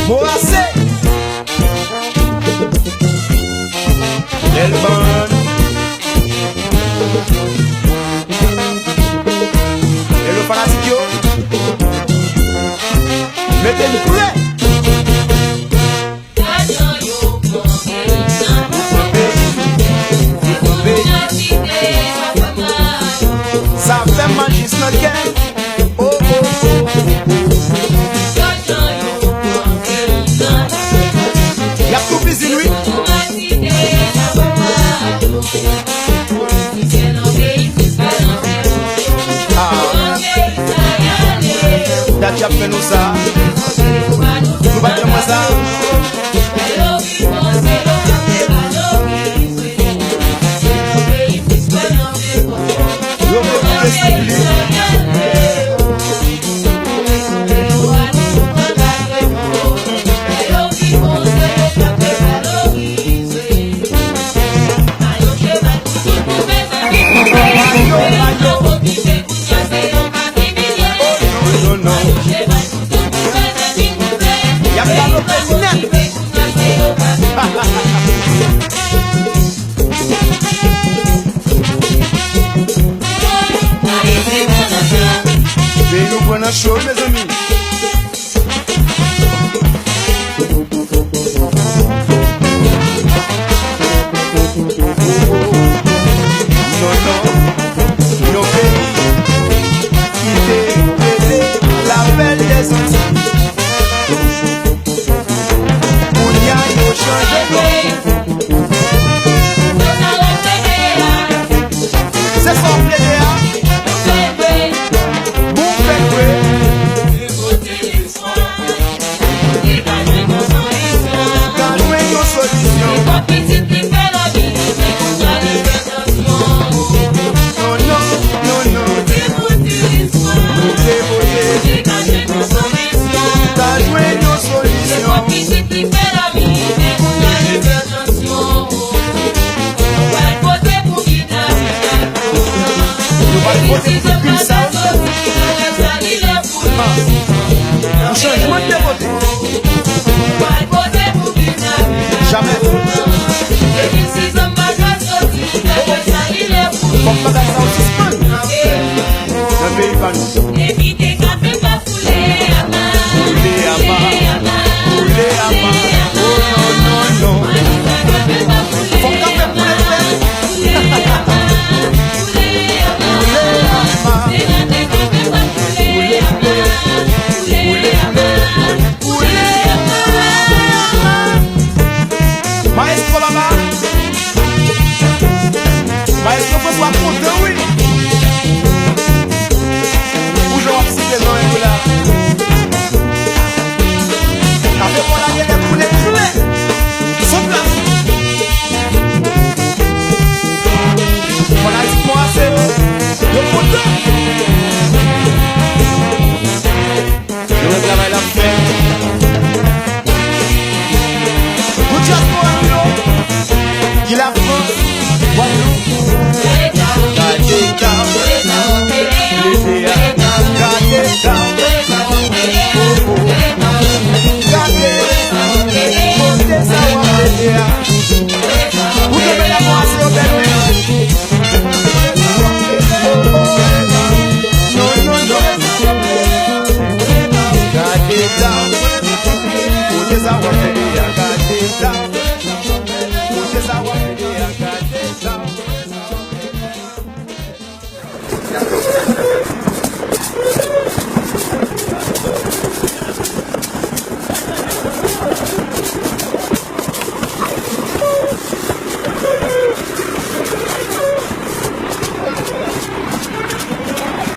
Moassé Elban et le fanatique yo mettez-le couler. Ça fait mal juste notre cœur. Oh oh oh. Y'a tout plaisir lui. T'as déjà fait nous ça. Nous battons moi ça. Veio buena show, mes amis. Nos pays qui étaient la belle des Antilles. On y a eu changé. C'est son plaisir. Un changement de vote.